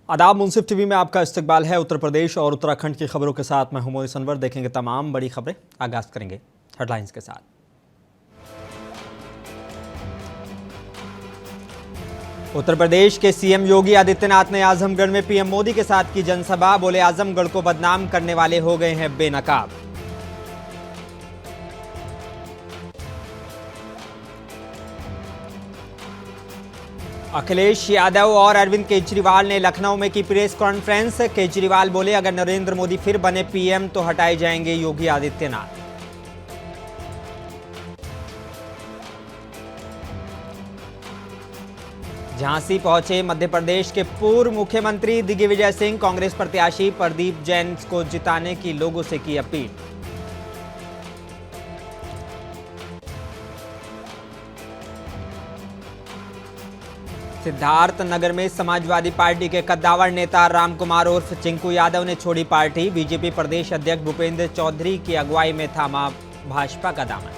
आदाब, मुंसिफ टीवी में आपका इस्तकबाल है। उत्तर प्रदेश और उत्तराखंड की खबरों के साथ मैं हूं मोइस अनवर। देखेंगे तमाम बड़ी खबरें। आगाज करेंगे हेडलाइंस के साथ। उत्तर प्रदेश के सीएम योगी आदित्यनाथ ने आजमगढ़ में पीएम मोदी के साथ की जनसभा। बोले, आजमगढ़ को बदनाम करने वाले हो गए हैं बेनकाब। अखिलेश यादव और अरविंद केजरीवाल ने लखनऊ में की प्रेस कॉन्फ्रेंस। केजरीवाल बोले, अगर नरेंद्र मोदी फिर बने पीएम तो हटाए जाएंगे योगी आदित्यनाथ। झांसी पहुंचे मध्य प्रदेश के पूर्व मुख्यमंत्री दिग्विजय सिंह। कांग्रेस प्रत्याशी प्रदीप जैन को जिताने की लोगों से की अपील। सिद्धार्थनगर में समाजवादी पार्टी के कद्दावर नेता रामकुमार उर्फ चिंकू यादव ने छोड़ी पार्टी। बीजेपी प्रदेश अध्यक्ष भूपेंद्र चौधरी की अगुवाई में थामा भाजपा का दामन।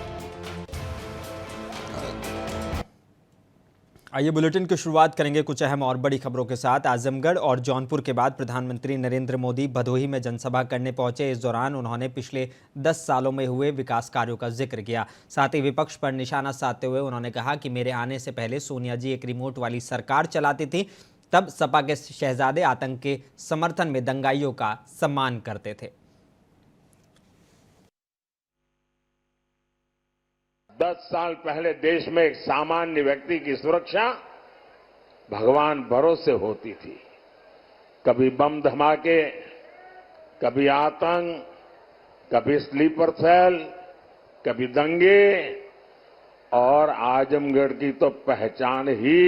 आइए बुलेटिन की शुरुआत करेंगे कुछ अहम और बड़ी खबरों के साथ। आजमगढ़ और जौनपुर के बाद प्रधानमंत्री नरेंद्र मोदी भदोही में जनसभा करने पहुंचे। इस दौरान उन्होंने पिछले 10 सालों में हुए विकास कार्यों का जिक्र किया। साथ ही विपक्ष पर निशाना साधते हुए उन्होंने कहा कि मेरे आने से पहले सोनिया जी एक रिमोट वाली सरकार चलाती थी। तब सपा के शहजादे आतंक के समर्थन में दंगाइयों का सम्मान करते थे। 10 साल पहले देश में एक सामान्य व्यक्ति की सुरक्षा भगवान भरोसे होती थी। कभी बम धमाके, कभी आतंक, कभी स्लीपर सेल, कभी दंगे, और आजमगढ़ की तो पहचान ही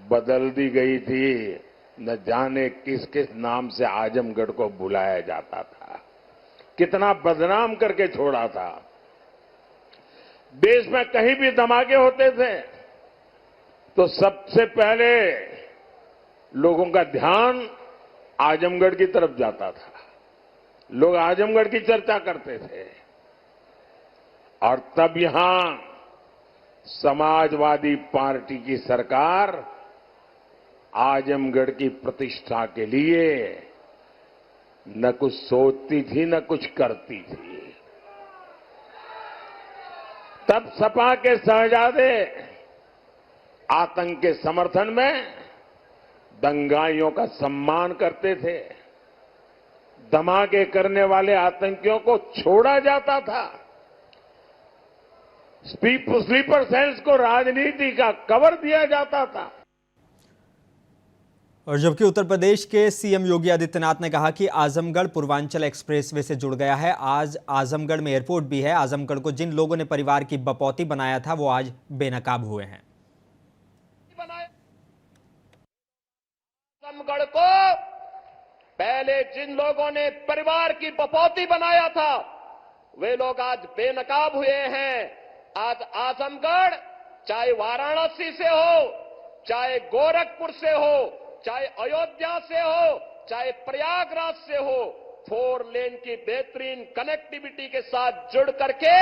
बदल दी गई थी। न जाने किस किस नाम से आजमगढ़ को बुलाया जाता था, कितना बदनाम करके छोड़ा था। देश में कहीं भी धमाके होते थे तो सबसे पहले लोगों का ध्यान आजमगढ़ की तरफ जाता था। लोग आजमगढ़ की चर्चा करते थे, और तब यहां समाजवादी पार्टी की सरकार आजमगढ़ की प्रतिष्ठा के लिए न कुछ सोचती थी न कुछ करती थी। तब सपा के शहजादे आतंक के समर्थन में दंगाइयों का सम्मान करते थे। धमाके करने वाले आतंकियों को छोड़ा जाता था। स्लीपर सेल्स को राजनीति का कवर दिया जाता था। और जबकि उत्तर प्रदेश के सीएम योगी आदित्यनाथ ने कहा कि आजमगढ़ पूर्वांचल एक्सप्रेसवे से जुड़ गया है। आज आजमगढ़ में एयरपोर्ट भी है। आजमगढ़ को जिन लोगों ने परिवार की बपौती बनाया था वो आज बेनकाब हुए हैं। आजमगढ़ को पहले जिन लोगों ने परिवार की बपौती बनाया था वे लोग आज बेनकाब हुए हैं। आज आजमगढ़ चाहे वाराणसी से हो, चाहे गोरखपुर से हो, चाहे अयोध्या से हो, चाहे प्रयागराज से हो, 4 लेन की बेहतरीन कनेक्टिविटी के साथ जुड़ करके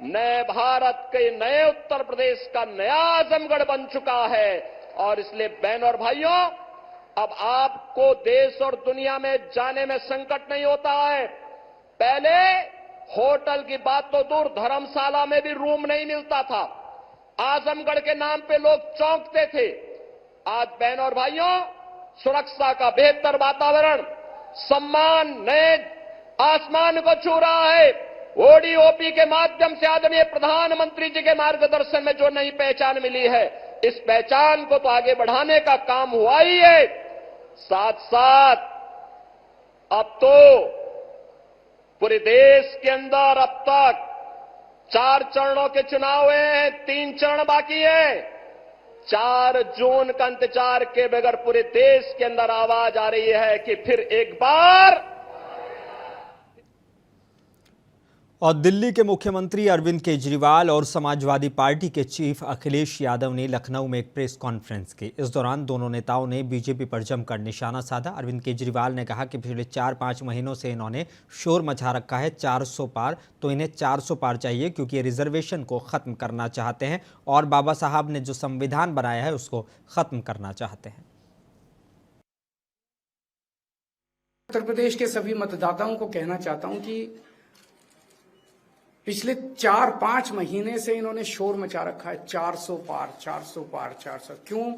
नए भारत के नए उत्तर प्रदेश का नया आजमगढ़ बन चुका है। और इसलिए बहनों और भाइयों, अब आपको देश और दुनिया में जाने में संकट नहीं होता है। पहले होटल की बात तो दूर, धर्मशाला में भी रूम नहीं मिलता था। आजमगढ़ के नाम पे लोग चौंकते थे। आज बहनों और भाइयों, सुरक्षा का बेहतर वातावरण, सम्मान नए आसमान को छू रहा है। ओडीओपी के माध्यम से आदरणीय प्रधानमंत्री जी के मार्गदर्शन में जो नई पहचान मिली है, इस पहचान को तो आगे बढ़ाने का काम हुआ ही है। साथ साथ अब तो पूरे देश के अंदर अब तक 4 चरणों के चुनाव हुए हैं, 3 चरण बाकी है। 4 जून का इंतजार के बगैर पूरे देश के अंदर आवाज आ रही है कि फिर एक बार। और दिल्ली के मुख्यमंत्री अरविंद केजरीवाल और समाजवादी पार्टी के चीफ अखिलेश यादव ने लखनऊ में एक प्रेस कॉन्फ्रेंस की। इस दौरान दोनों नेताओं ने बीजेपी पर जमकर निशाना साधा। अरविंद केजरीवाल ने कहा कि पिछले 4-5 महीनों से इन्होंने शोर मचा रखा है 400 पार, तो इन्हें 400 पार चाहिए क्योंकि ये रिजर्वेशन को खत्म करना चाहते हैं और बाबा साहब ने जो संविधान बनाया है उसको खत्म करना चाहते हैं। उत्तर प्रदेश के सभी मतदाताओं को कहना चाहता हूं कि पिछले 4-5 महीने से इन्होंने शोर मचा रखा है, 400 पार 400 पार 400। क्यों?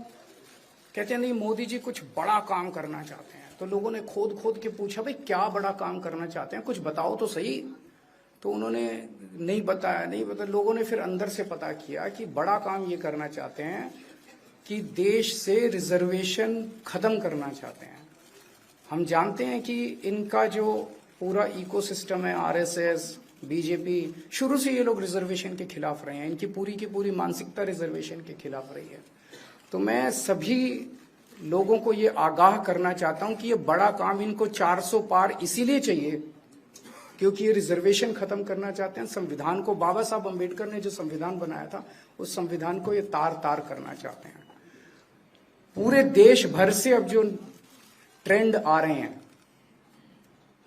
कहते हैं नहीं मोदी जी कुछ बड़ा काम करना चाहते हैं। तो लोगों ने खोद के पूछा भाई क्या बड़ा काम करना चाहते हैं, कुछ बताओ तो सही। तो उन्होंने नहीं बताया। लोगों ने फिर अंदर से पता किया कि बड़ा काम ये करना चाहते हैं कि देश से रिजर्वेशन खत्म करना चाहते हैं। हम जानते हैं कि इनका जो पूरा इकोसिस्टम है, आरएसएस, बीजेपी, शुरू से ये लोग रिजर्वेशन के खिलाफ रहे हैं। इनकी पूरी की पूरी मानसिकता रिजर्वेशन के खिलाफ रही है। तो मैं सभी लोगों को ये आगाह करना चाहता हूं कि ये बड़ा काम इनको 400 पार इसीलिए चाहिए क्योंकि ये रिजर्वेशन खत्म करना चाहते हैं। संविधान को, बाबा साहब अम्बेडकर ने जो संविधान बनाया था उस संविधान को ये तार करना चाहते हैं। पूरे देश भर से अब जो ट्रेंड आ रहे हैं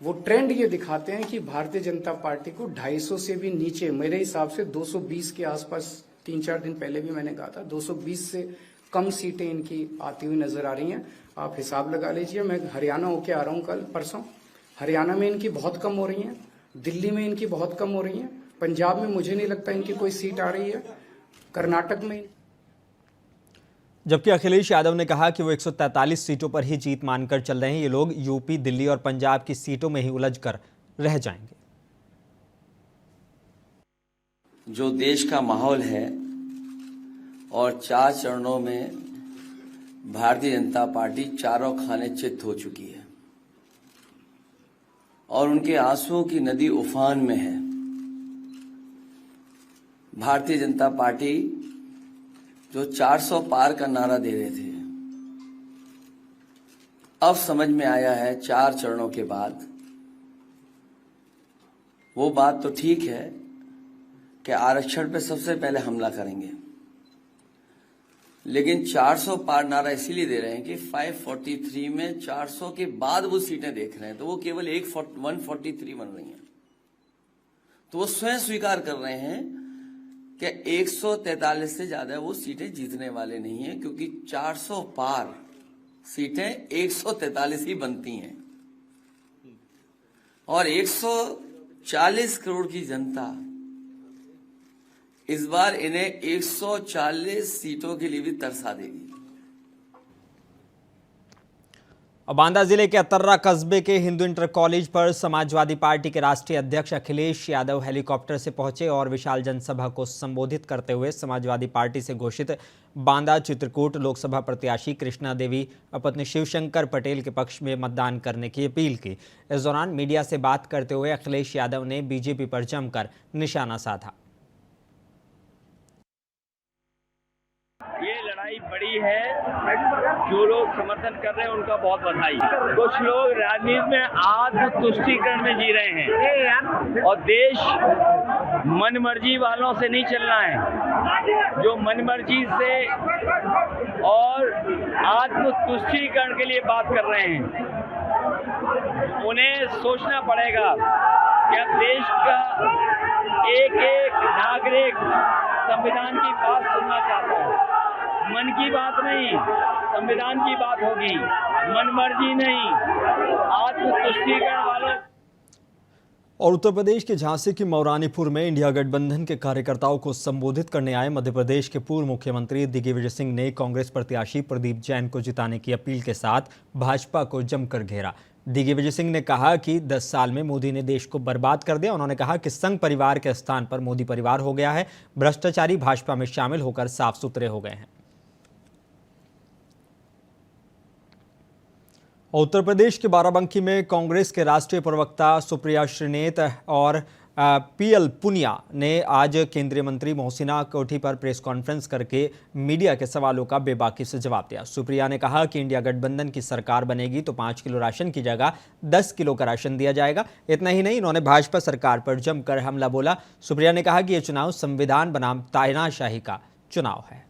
वो ट्रेंड ये दिखाते हैं कि भारतीय जनता पार्टी को 250 से भी नीचे, मेरे हिसाब से 220 के आसपास, 3-4 दिन पहले भी मैंने कहा था, 220 से कम सीटें इनकी आती हुई नजर आ रही हैं। आप हिसाब लगा लीजिए। मैं हरियाणा होके आ रहा हूं कल परसों, हरियाणा में इनकी बहुत कम हो रही हैं, दिल्ली में इनकी बहुत कम हो रही हैं, पंजाब में मुझे नहीं लगता इनकी कोई सीट आ रही है, कर्नाटक में। जबकि अखिलेश यादव ने कहा कि वो 143 सीटों पर ही जीत मानकर चल रहे हैं। ये लोग यूपी, दिल्ली और पंजाब की सीटों में ही उलझकर रह जाएंगे। जो देश का माहौल है और 4 चरणों में भारतीय जनता पार्टी चारों खाने चित हो चुकी है और उनके आंसुओं की नदी उफान में है। भारतीय जनता पार्टी जो 400 पार का नारा दे रहे थे, अब समझ में आया है 4 चरणों के बाद, वो बात तो ठीक है कि आरक्षण पे सबसे पहले हमला करेंगे, लेकिन 400 पार नारा इसीलिए दे रहे हैं कि 543 में 400 के बाद वो सीटें देख रहे हैं, तो वो केवल 143 बन रही हैं। तो वो स्वयं स्वीकार कर रहे हैं कि 143 से ज्यादा वो सीटें जीतने वाले नहीं हैं, क्योंकि 400 पार सीटें 143 ही बनती हैं और 140 करोड़ की जनता इस बार इन्हें 140 सीटों के लिए भी तरसा देगी। बांदा जिले के अतर्रा कस्बे के हिंदू इंटर कॉलेज पर समाजवादी पार्टी के राष्ट्रीय अध्यक्ष अखिलेश यादव हेलीकॉप्टर से पहुंचे और विशाल जनसभा को संबोधित करते हुए समाजवादी पार्टी से घोषित बांदा चित्रकूट लोकसभा प्रत्याशी कृष्णा देवी अपने शिवशंकर पटेल के पक्ष में मतदान करने की अपील की। इस दौरान मीडिया से बात करते हुए अखिलेश यादव ने बीजेपी पर जमकर निशाना साधा। बड़ी है, जो लोग समर्थन कर रहे हैं उनका बहुत बधाई। कुछ लोग राजनीति में आत्म तुष्टीकरण में जी रहे हैं और देश मनमर्जी वालों से नहीं चलना है। जो मनमर्जी से और आत्म तुष्टीकरण के लिए बात कर रहे हैं, उन्हें सोचना पड़ेगा कि अब देश का एक एक नागरिक संविधान की बात सुनना चाहता है। मन की बात नहीं, संविधान की बात होगी, मनमर्जी नहीं, आत्मतुष्टीकरण वालों। और उत्तर प्रदेश के झांसी के मौरानीपुर में इंडिया गठबंधन के कार्यकर्ताओं को संबोधित करने आए मध्य प्रदेश के पूर्व मुख्यमंत्री दिग्विजय सिंह ने कांग्रेस प्रत्याशी प्रदीप जैन को जिताने की अपील के साथ भाजपा को जमकर घेरा। दिग्विजय सिंह ने कहा कि 10 साल में मोदी ने देश को बर्बाद कर दिया। उन्होंने कहा कि संघ परिवार के स्थान पर मोदी परिवार हो गया है। भ्रष्टाचारी भाजपा में शामिल होकर साफ सुथरे हो गए हैं। उत्तर प्रदेश के बाराबंकी में कांग्रेस के राष्ट्रीय प्रवक्ता सुप्रिया श्रीनेत और पीएल पुनिया ने आज केंद्रीय मंत्री मोहसिना कोठी पर प्रेस कॉन्फ्रेंस करके मीडिया के सवालों का बेबाकी से जवाब दिया। सुप्रिया ने कहा कि इंडिया गठबंधन की सरकार बनेगी तो 5 किलो राशन की जगह 10 किलो का राशन दिया जाएगा। इतना ही नहीं, इन्होंने भाजपा सरकार पर जमकर हमला बोला। सुप्रिया ने कहा कि यह चुनाव संविधान बनाम तानाशाही का चुनाव है।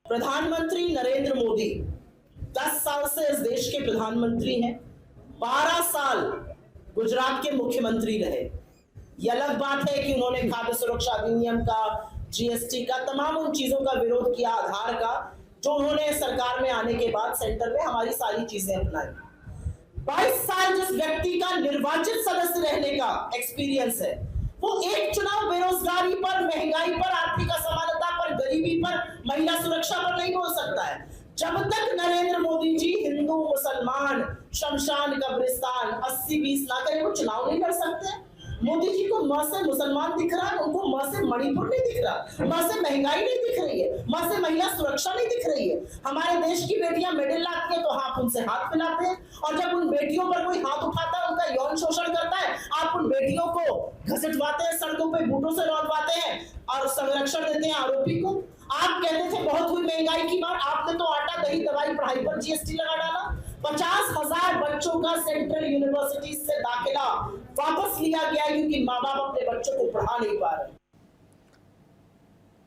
प्रधानमंत्री नरेंद्र मोदी 10 साल से इस देश के प्रधानमंत्री हैं, 12 साल गुजरात के मुख्यमंत्री रहे। यह अलग बात है कि उन्होंने खाद्य सुरक्षा अधिनियम का, जीएसटी का, तमाम उन चीजों का विरोध किया, आधार का, जो उन्होंने सरकार में आने के बाद सेंटर में हमारी सारी चीजें अपनाई। 22 साल जिस व्यक्ति का निर्वाचित सदस्य रहने का एक्सपीरियंस है, वो एक चुनाव बेरोजगारी पर, महंगाई पर, आर्थिक असमानता पर, गरीबी पर, महिला सुरक्षा पर नहीं बोल सकता है। जब तक नरेंद्र मोदी जी हिंदू मुसलमान शमशान कब्रिस्तान 80-20 ना करें, वो चुनाव नहीं लड़ सकते। मोदी जी को म से मुसलमान दिख रहा है, उनको म से मणिपुर नहीं दिख रहा, म से महंगाई नहीं दिख रही है, म से महिला सुरक्षा नहीं दिख रही है। हमारे देश की बेटियां मेडल लाती है तो आप उनसे हाथ मिलाते हैं, और जब उन बेटियों पर कोई हाथ उठाता है, उनका यौन शोषण करता है, आप उन बेटियों को घसीटवाते हैं, सड़कों पे बूटों से लौटवाते हैं और संरक्षण देते हैं आरोपी को। आप कहते थे बहुत हुई महंगाई की बात, आपने तो आटा दही दवाई पढ़ाई पर जीएसटी लगा डाला। 50,000 बच्चों का सेंट्रल यूनिवर्सिटी से दाखिला वापस लिया गया क्योंकि माँ बाप अपने बच्चों को पढ़ा नहीं पा रहे।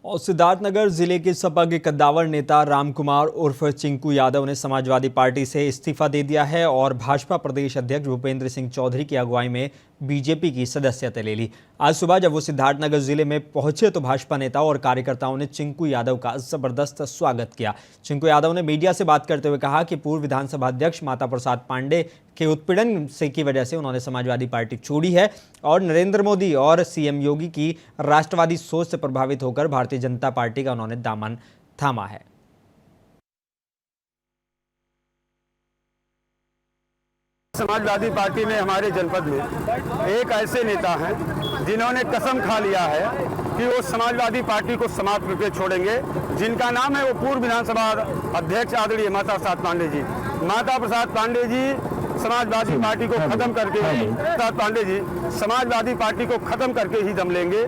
और सिद्धार्थनगर जिले के सपा के कद्दावर नेता रामकुमार उर्फ चिंकू यादव ने समाजवादी पार्टी से इस्तीफा दे दिया है और भाजपा प्रदेश अध्यक्ष भूपेंद्र सिंह चौधरी की अगुवाई में बीजेपी की सदस्यता ले ली। आज सुबह जब वो सिद्धार्थनगर जिले में पहुंचे तो भाजपा नेताओं और कार्यकर्ताओं ने चिंकू यादव का जबरदस्त स्वागत किया। चिंकू यादव ने मीडिया से बात करते हुए कहा कि पूर्व विधानसभा अध्यक्ष माता प्रसाद पांडे के उत्पीड़न की वजह से उन्होंने समाजवादी पार्टी छोड़ी है और नरेंद्र मोदी और सीएम योगी की राष्ट्रवादी सोच से प्रभावित होकर भारतीय जनता पार्टी का उन्होंने दामन थामा है। समाजवादी पार्टी में हमारे जनपद में एक ऐसे नेता हैं जिन्होंने कसम खा लिया है कि वो समाजवादी पार्टी को समाप्त करके छोड़ेंगे, जिनका नाम है वो पूर्व विधानसभा अध्यक्ष आदरणीय माता प्रसाद पांडे जी। माता प्रसाद पांडे जी समाजवादी पार्टी को खत्म करके ही समाजवादी पार्टी को खत्म करके ही दम लेंगे।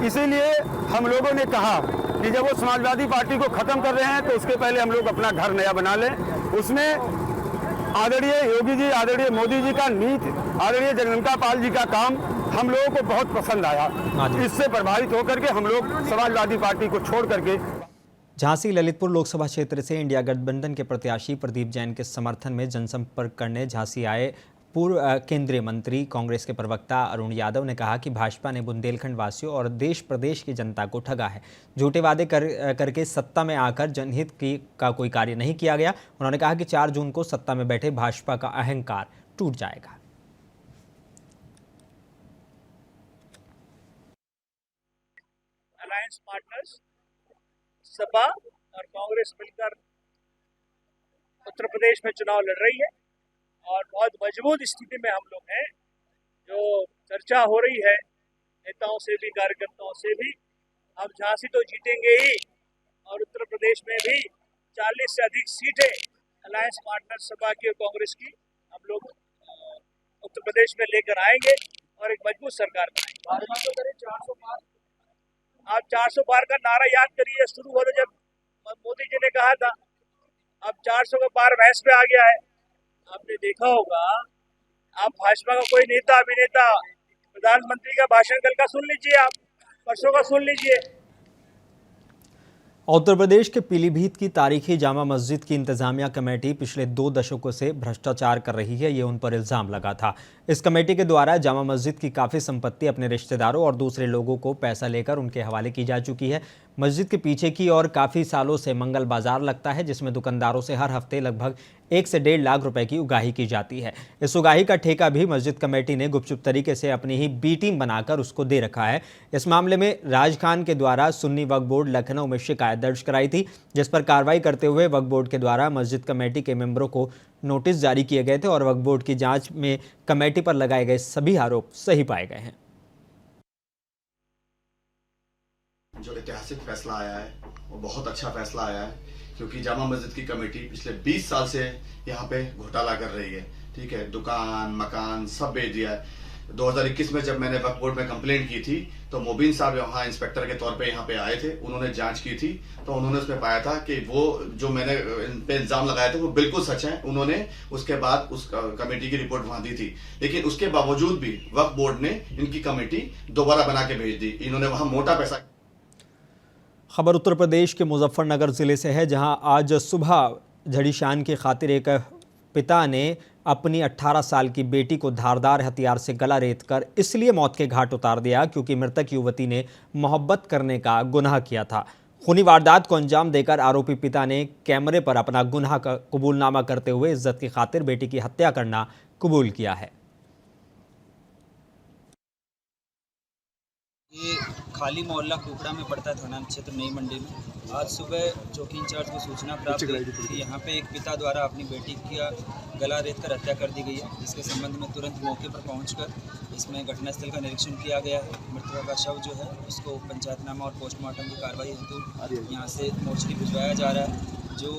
इसीलिए हम लोगों ने कहा कि जब वो समाजवादी पार्टी को खत्म कर रहे हैं तो उसके पहले हम लोग अपना घर नया बना लें। उसमें आदरणीय योगी जी, आदरणीय मोदी जी का नीति, आदरणीय जगदम्बिका पाल जी का काम हम लोगों को बहुत पसंद आया। इससे प्रभावित होकर के हम लोग समाजवादी पार्टी को छोड़ करके झांसी ललितपुर लोकसभा क्षेत्र से इंडिया गठबंधन के प्रत्याशी प्रदीप जैन के समर्थन में जनसंपर्क करने झांसी आए पूर्व केंद्रीय मंत्री कांग्रेस के प्रवक्ता अरुण यादव ने कहा कि भाजपा ने बुंदेलखंड वासियों और देश प्रदेश की जनता को ठगा है। झूठे वादे करके सत्ता में आकर जनहित का कोई कार्य नहीं किया गया। उन्होंने कहा कि 4 जून को सत्ता में बैठे भाजपा का अहंकार टूट जाएगा। अलायंस पार्टनर्स सपा और कांग्रेस मिलकर उत्तर प्रदेश में चुनाव लड़ रही है और बहुत मजबूत स्थिति में हम लोग हैं। जो चर्चा हो रही है नेताओं से भी कार्यकर्ताओं से भी, हम झांसी तो जीतेंगे ही और उत्तर प्रदेश में भी 40 से अधिक सीटें अलायंस पार्टनर सपा की और कांग्रेस की हम लोग उत्तर प्रदेश में लेकर आएंगे और एक मजबूत सरकार बनाएंगे। आप 400 पार का नारा याद करिए, शुरू हुआ था जब मोदी जी ने कहा था, अब 400 का पार भैंस पे आ गया है। आपने देखा होगा, आप भाजपा का कोई नेता अभिनेता प्रधानमंत्री का भाषण कल का सुन लीजिए, आप परसों का सुन लीजिए। उत्तर प्रदेश के पीलीभीत की तारीखी जामा मस्जिद की इंतजामिया कमेटी पिछले 2 दशकों से भ्रष्टाचार कर रही है, ये उन पर इल्जाम लगा था। इस कमेटी के द्वारा जामा मस्जिद की काफ़ी संपत्ति अपने रिश्तेदारों और दूसरे लोगों को पैसा लेकर उनके हवाले की जा चुकी है। मस्जिद के पीछे की और काफ़ी सालों से मंगल बाजार लगता है, जिसमें दुकानदारों से हर हफ्ते लगभग 1 से 1.5 लाख रुपए की उगाही की जाती है। इस उगाही का ठेका भी मस्जिद कमेटी ने गुपचुप तरीके से अपनी ही बी टीम बनाकर उसको दे रखा है। इस मामले में राज खान के द्वारा सुन्नी वक्फ बोर्ड लखनऊ में शिकायत दर्ज कराई थी, जिस पर कार्रवाई करते हुए वक्फ बोर्ड के द्वारा मस्जिद कमेटी के मेंबरों को नोटिस जारी किए गए थे और वक्फ बोर्ड की जांच में कमेटी पर लगाए गए सभी आरोप सही पाए गए हैं। जो ऐतिहासिक फैसला आया है वो बहुत अच्छा फैसला आया है, क्योंकि जामा मस्जिद की कमेटी पिछले 20 साल से यहाँ पे घोटाला कर रही है। ठीक है, दुकान मकान सब बेच दिया है। 2021 में जब मैंने वक्फ बोर्ड में कंप्लेंट की थी तो मोबिन साहब यहाँ इंस्पेक्टर के तौर पे यहाँ पे आए थे, उन्होंने जांच की थी तो उन्होंने उसमें पाया था कि वो जो मैंने इन पे इल्जाम लगाए थे वो बिल्कुल सच है। उन्होंने उसके बाद उस कमेटी की रिपोर्ट वहां दी थी, लेकिन उसके बावजूद भी वक्फ बोर्ड ने इनकी कमेटी दोबारा बना के भेज दी। इन्होंने वहां मोटा पैसा। खबर उत्तर प्रदेश के मुजफ्फरनगर जिले से है, जहां आज सुबह झड़ीशान की खातिर एक पिता ने अपनी 18 साल की बेटी को धारदार हथियार से गला रेतकर इसलिए मौत के घाट उतार दिया क्योंकि मृतक युवती ने मोहब्बत करने का गुनाह किया था। खूनी वारदात को अंजाम देकर आरोपी पिता ने कैमरे पर अपना गुनाह का कबूलनामा करते हुए इज्जत की खातिर बेटी की हत्या करना कबूल किया है। ये खाली मोहल्ला कुकड़ा में पड़ता है, थाना क्षेत्र नई मंडी में। आज सुबह चौकी इंचार्ज को सूचना प्राप्त हुई कि यहाँ पे एक पिता द्वारा अपनी बेटी का गला रेत कर हत्या कर दी गई है, जिसके संबंध में तुरंत मौके पर पहुंचकर इसमें घटनास्थल का निरीक्षण किया गया है। मृतका का शव जो है उसको पंचायतनामा और पोस्टमार्टम की कार्रवाई हेतु यहाँ से मोर्चरी भिजवाया जा रहा है। जो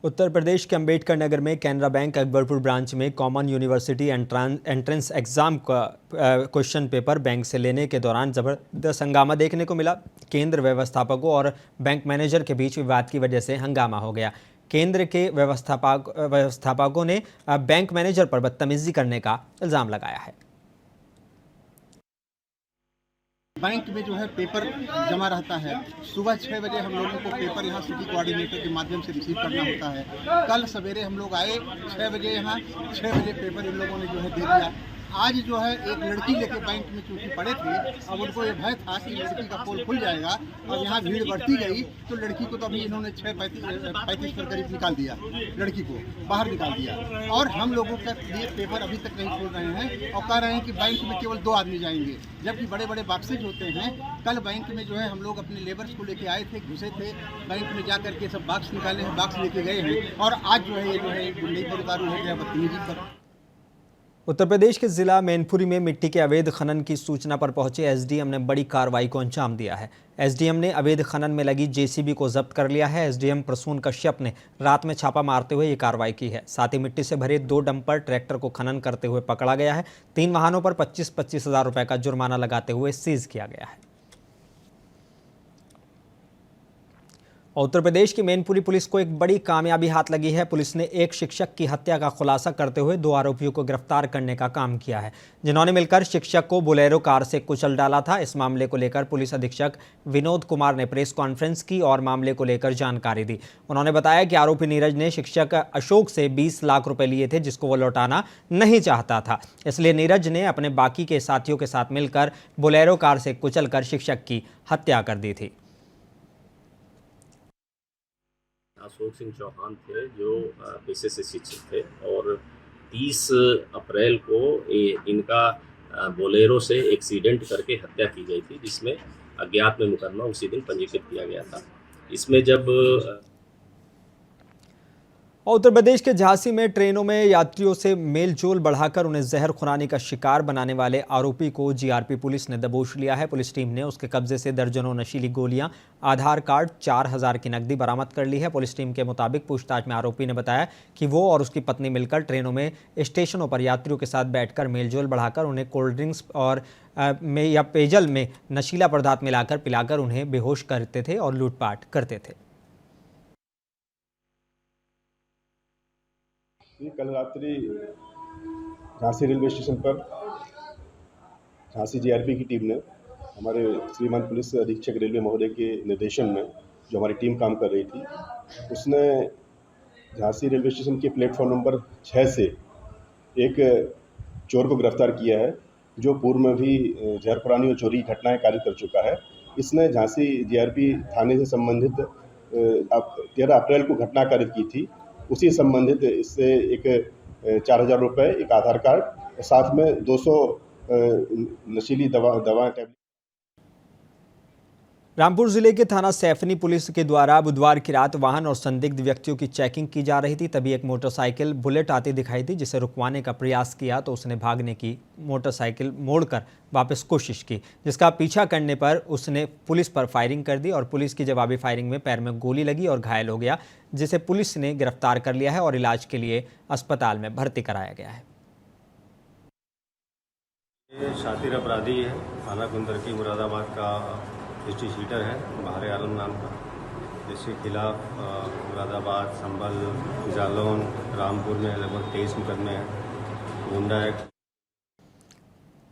उत्तर प्रदेश के अंबेडकर नगर में कैनरा बैंक अकबरपुर ब्रांच में कॉमन यूनिवर्सिटी एंट्रेंस एग्जाम का क्वेश्चन पेपर बैंक से लेने के दौरान ज़बरदस्त हंगामा देखने को मिला। केंद्र व्यवस्थापकों और बैंक मैनेजर के बीच विवाद की वजह से हंगामा हो गया। केंद्र के व्यवस्थापकों ने बैंक मैनेजर पर बदतमीजी करने का इल्ज़ाम लगाया है। बैंक में जो है पेपर जमा रहता है, सुबह 6 बजे हम लोगों को पेपर यहाँ सिटी कोऑर्डिनेटर के माध्यम से रिसीव करना होता है। कल सवेरे हम लोग आए 6 बजे, यहाँ 6 बजे पेपर इन लोगों ने जो है दे दिया। आज जो है एक लड़की लेके बैंक में चूंकि पड़े थे, अब उनको ये भय था कि लड़की का पोल खुल जाएगा। अब यहाँ भीड़ बढ़ती गई तो लड़की को तो अभी इन्होंने 6:35 पर करीब निकाल दिया, लड़की को बाहर निकाल दिया। और हम लोगों का ये पेपर अभी तक नहीं खोल रहे हैं और कह रहे हैं कि बैंक में केवल 2 आदमी जाएंगे, जबकि बड़े बड़े बॉक्सेज होते हैं। कल बैंक में जो है हम लोग अपने लेबर्स को लेके आए थे, घुसे थे बैंक में, जा करके सब बॉक्स निकाले हैं, बॉक्स लेके गए हैं। और आज जो है ये जो है गुंडई पर उतारू हो गया, बदतमीजी पर। उत्तर प्रदेश के जिला मैनपुरी में मिट्टी के अवैध खनन की सूचना पर पहुंचे एसडीएम ने बड़ी कार्रवाई को अंजाम दिया है। एसडीएम ने अवैध खनन में लगी जेसीबी को जब्त कर लिया है। एसडीएम प्रसून कश्यप ने रात में छापा मारते हुए ये कार्रवाई की है। साथ ही मिट्टी से भरे 2 डंपर ट्रैक्टर को खनन करते हुए पकड़ा गया है। 3 वाहनों पर 25-25 हज़ार रुपए का जुर्माना लगाते हुए सीज किया गया है। उत्तर प्रदेश की मैनपुरी पुलिस को एक बड़ी कामयाबी हाथ लगी है। पुलिस ने एक शिक्षक की हत्या का खुलासा करते हुए 2 आरोपियों को गिरफ्तार करने का काम किया है, जिन्होंने मिलकर शिक्षक को बोलेरो कार से कुचल डाला था। इस मामले को लेकर पुलिस अधीक्षक विनोद कुमार ने प्रेस कॉन्फ्रेंस की और मामले को लेकर जानकारी दी। उन्होंने बताया कि आरोपी नीरज ने शिक्षक अशोक से 20 लाख रुपए लिए थे, जिसको वो लौटाना नहीं चाहता था। इसलिए नीरज ने अपने बाकी के साथियों के साथ मिलकर बोलेरो कार से कुचलकर शिक्षक की हत्या कर दी थी। अशोक सिंह चौहान थे जो पेशे से शिक्षक थे और 30 अप्रैल को इनका बोलेरो से एक्सीडेंट करके हत्या की गई थी, जिसमें अज्ञात में मुकदमा उसी दिन पंजीकृत किया गया था। इसमें जब और उत्तर प्रदेश के झांसी में ट्रेनों में यात्रियों से मेलजोल बढ़ाकर उन्हें जहर खुरानी का शिकार बनाने वाले आरोपी को जीआरपी पुलिस ने दबोच लिया है। पुलिस टीम ने उसके कब्जे से दर्जनों नशीली गोलियां, आधार कार्ड, 4000 की नकदी बरामद कर ली है। पुलिस टीम के मुताबिक पूछताछ में आरोपी ने बताया कि वो और उसकी पत्नी मिलकर ट्रेनों में स्टेशनों पर यात्रियों के साथ बैठकर मेलजोल बढ़ाकर उन्हें कोल्ड ड्रिंक्स और या पेयजल में नशीला पदार्थ मिलाकर पिलाकर उन्हें बेहोश करते थे और लूटपाट करते थे। कल रात्रि झांसी रेलवे स्टेशन पर झांसी जीआरपी की टीम ने हमारे श्रीमान पुलिस अधीक्षक रेलवे महोदय के निर्देशन में जो हमारी टीम काम कर रही थी, उसने झांसी रेलवे स्टेशन के प्लेटफॉर्म नंबर 6 से एक चोर को गिरफ्तार किया है, जो पूर्व में भी जहर खुरानी और चोरी की घटनाएं कारित कर चुका है। इसने झांसी जीआरपी थाने से संबंधित 13 अप्रैल को घटना कारित की थी। उसी संबंधित इससे एक 4000 रुपये, एक आधार कार्ड और साथ में 200 नशीली दवा टैबलेट। रामपुर जिले के थाना सैफनी पुलिस के द्वारा बुधवार की रात वाहन और संदिग्ध व्यक्तियों की चेकिंग की जा रही थी। तभी एक मोटरसाइकिल बुलेट आती दिखाई दी, जिसे रुकवाने का प्रयास किया तो उसने भागने की मोटरसाइकिल मोड़कर वापस कोशिश की, जिसका पीछा करने पर उसने पुलिस पर फायरिंग कर दी और पुलिस की जवाबी फायरिंग में पैर में गोली लगी और घायल हो गया, जिसे पुलिस ने गिरफ्तार कर लिया है और इलाज के लिए अस्पताल में भर्ती कराया गया है। ये शातिर अपराधी है, थाना कुंदरकी मुरादाबाद का हिस्ट्री शीटर है, बाहर आलम नाम का, जिसके खिलाफ मुरादाबाद, संभल, जालौन, रामपुर में लगभग 23 मुकदमे हैं। गुंडा एक्ट।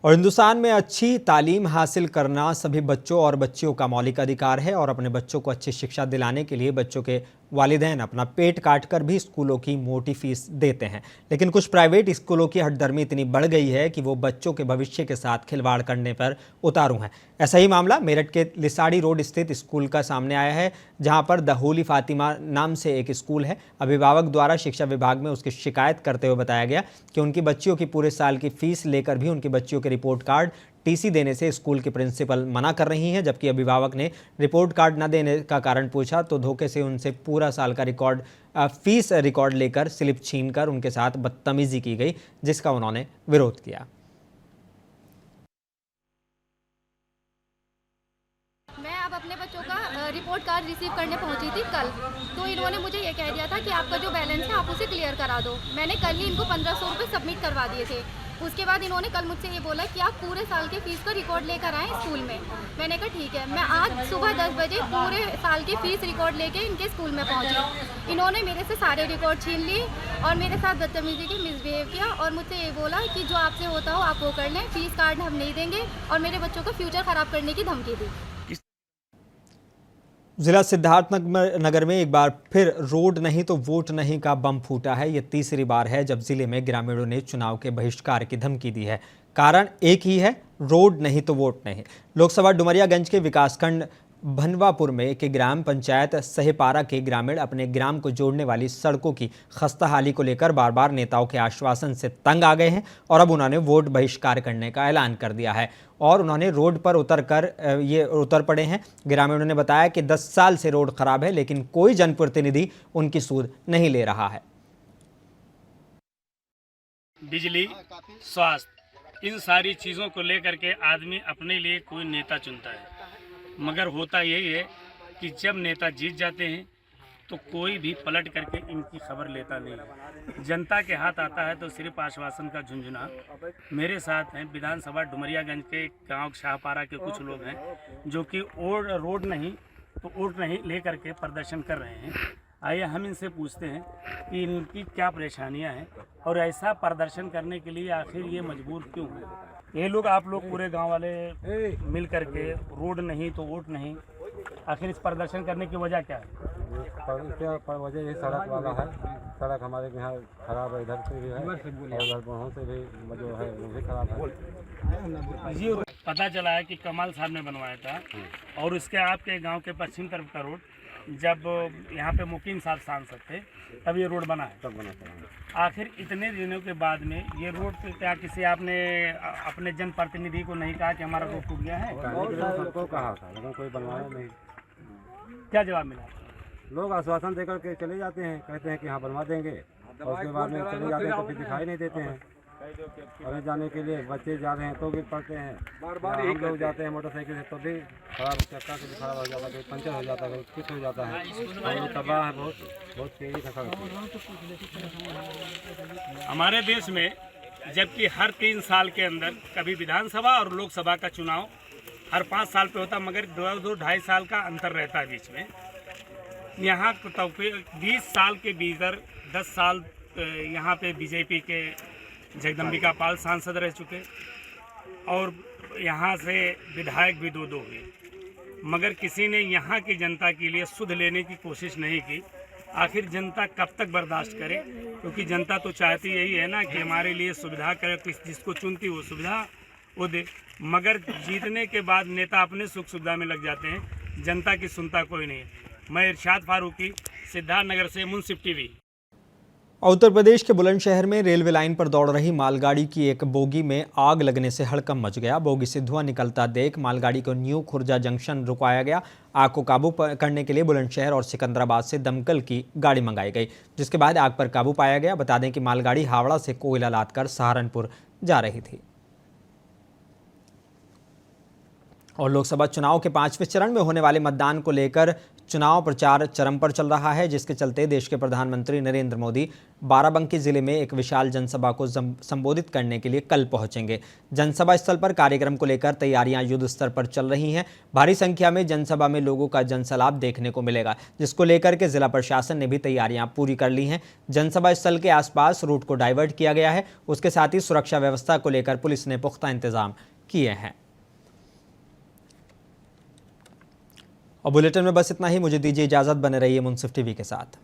और हिंदुस्तान में अच्छी तालीम हासिल करना सभी बच्चों और बच्चियों का मौलिक अधिकार है और अपने बच्चों को अच्छी शिक्षा दिलाने के लिए बच्चों के वालिदैन अपना पेट काटकर भी स्कूलों की मोटी फीस देते हैं। लेकिन कुछ प्राइवेट स्कूलों की हठधर्मी इतनी बढ़ गई है कि वो बच्चों के भविष्य के साथ खिलवाड़ करने पर उतारू हैं। ऐसा ही मामला मेरठ के लिसाड़ी रोड स्थित स्कूल का सामने आया है, जहां पर द होली फातिमा नाम से एक स्कूल है। अभिभावक द्वारा शिक्षा विभाग में उसकी शिकायत करते हुए बताया गया कि उनकी बच्चियों की पूरे साल की फीस लेकर भी उनकी बच्चियों के रिपोर्ट कार्ड टीसी देने से स्कूल के प्रिंसिपल मना कर रही हैं। जबकि अभिभावक ने रिपोर्ट कार्ड न देने का कारण पूछा तो धोखे से उनसे पूरा साल का फीस रिकॉर्ड लेकर स्लिप छीनकर उनके साथ बदतमीजी की गई, जिसका उन्होंने विरोध किया। मैं अब अपने बच्चों का रिपोर्ट कार्ड रिसीव करने पहुंची थी कल, तो इन्होंने मुझे ये कह दिया था कि आपका जो बैलेंस है आप उसे क्लियर करा दो। मैंने कल ही इनको 1500 रुपये सबमिट करवा दिए थे। उसके बाद इन्होंने कल मुझसे ये बोला कि आप पूरे साल के फीस का रिकॉर्ड लेकर आएँ स्कूल में। मैंने कहा ठीक है। मैं आज सुबह 10 बजे पूरे साल की फीस रिकॉर्ड लेके इनके स्कूल में पहुंची। इन्होंने मेरे से सारे रिकॉर्ड छीन लिए और मेरे साथ बदतमीजी की मिसबिहेव किया और मुझसे ये बोला कि जो आपसे होता हो आप वो कर लें, फीस कार्ड हम नहीं देंगे और मेरे बच्चों का फ्यूचर ख़राब करने की धमकी दी। जिला सिद्धार्थनगर में एक बार फिर रोड नहीं तो वोट नहीं का बम फूटा है। ये तीसरी बार है जब जिले में ग्रामीणों ने चुनाव के बहिष्कार की धमकी दी है। कारण एक ही है, रोड नहीं तो वोट नहीं। लोकसभा डुमरियागंज के विकासखंड भनवापुर में के ग्राम पंचायत सहेपारा के ग्रामीण अपने ग्राम को जोड़ने वाली सड़कों की खस्ताहाली को लेकर बार बार नेताओं के आश्वासन से तंग आ गए हैं और अब उन्होंने वोट बहिष्कार करने का ऐलान कर दिया है और उन्होंने रोड पर उतर पड़े हैं। ग्रामीणों ने बताया कि 10 साल से रोड खराब है, लेकिन कोई जनप्रतिनिधि उनकी सूद नहीं ले रहा है। बिजली, स्वास्थ्य, इन सारी चीज़ों को लेकर के आदमी अपने लिए कोई नेता चुनता है, मगर होता यही है कि जब नेता जीत जाते हैं तो कोई भी पलट करके इनकी खबर लेता नहीं है। जनता के हाथ आता है तो सिर्फ आश्वासन का झुंझुना। मेरे साथ हैं विधानसभा डुमरियागंज के गांव शाहपारा के कुछ लोग हैं जो कि रोड नहीं तो वोट नहीं ले करके प्रदर्शन कर रहे हैं। आइए हम इनसे पूछते हैं कि इनकी क्या परेशानियां हैं और ऐसा प्रदर्शन करने के लिए आखिर ये मजबूर क्यों है। ये लोग आप लोग पूरे गांव वाले मिल करके रोड नहीं तो वोट नहीं, आखिर इस प्रदर्शन करने की वजह क्या है? वजह ये सड़क वाला है। सड़क हमारे यहाँ खराब है, इधर से भी है और उधर वहाँ से भी जो है वो भी खराब है। जी, पता चला है कि कमाल साहब ने बनवाया था और उसके आपके गांव के पश्चिम तरफ का रोड जब यहाँ पे मुकीम साहब सांसद थे तब ये रोड बना है। तब बना था। आखिर इतने दिनों के बाद में ये रोड पे क्या किसी आपने अपने जनप्रतिनिधि को नहीं कहा कि हमारा रोड टूट गया है? सबको कहा था लेकिन कोई बनवाया नहीं। क्या जवाब मिला? लोग आश्वासन देकर के चले जाते हैं, कहते हैं कि हाँ बनवा देंगे और उसके बाद में चले जाते हैं तो फिर दिखाई नहीं देते हैं। अरे जाने के लिए बच्चे जा रहे हैं तो गिर पड़ते हैं, हम लोग जाते हैं मोटरसाइकिल से तो भी खराब, चक्का से भी खराब हो जाता है, पंचर हो जाता है, कुछ हो जाता है और तबाह है, बहुत तेजी से खराब। हमारे देश में जबकि हर 3 साल के अंदर कभी विधानसभा और लोकसभा का चुनाव हर 5 साल पे होता, मगर 2-2-2.5 साल का अंतर रहता है बीच में। यहाँ 20 साल के भीतर 10 साल यहाँ पे बीजेपी के जगदम्बिका पाल सांसद रह चुके और यहाँ से विधायक भी 2 हुए, मगर किसी ने यहाँ की जनता के लिए सुध लेने की कोशिश नहीं की। आखिर जनता कब तक बर्दाश्त करे, क्योंकि जनता तो चाहती यही है ना कि हमारे लिए सुविधा करे, जिसको चुनती वो सुविधा वो दे, मगर जीतने के बाद नेता अपने सुख सुविधा में लग जाते हैं, जनता की सुनता कोई नहीं। मैं इरशाद फारूकी, सिद्धार्थनगर से, मुंसिफ टीवी। उत्तर प्रदेश के बुलंदशहर में रेलवे लाइन पर दौड़ रही मालगाड़ी की एक बोगी में आग लगने से हड़कंप मच गया। बोगी से धुआं निकलता देख मालगाड़ी को न्यू खुर्जा जंक्शन रुकवाया गया। आग को काबू करने के लिए बुलंदशहर और सिकंदराबाद से दमकल की गाड़ी मंगाई गई, जिसके बाद आग पर काबू पाया गया। बता दें कि मालगाड़ी हावड़ा से कोयला लादकर सहारनपुर जा रही थी। और लोकसभा चुनाव के 5वें चरण में होने वाले मतदान को लेकर चुनाव प्रचार चरम पर चल रहा है, जिसके चलते देश के प्रधानमंत्री नरेंद्र मोदी बाराबंकी जिले में एक विशाल जनसभा को संबोधित करने के लिए कल पहुंचेंगे। जनसभा स्थल पर कार्यक्रम को लेकर तैयारियां युद्ध स्तर पर चल रही हैं। भारी संख्या में जनसभा में लोगों का जनसलाप देखने को मिलेगा, जिसको लेकर के जिला प्रशासन ने भी तैयारियां पूरी कर ली हैं। जनसभा स्थल के आसपास रूट को डाइवर्ट किया गया है। उसके साथ ही सुरक्षा व्यवस्था को लेकर पुलिस ने पुख्ता इंतजाम किए हैं। और बुलेटिन में बस इतना ही। मुझे दीजिए इजाज़त, बने रहिए मुंसिफ टीवी के साथ।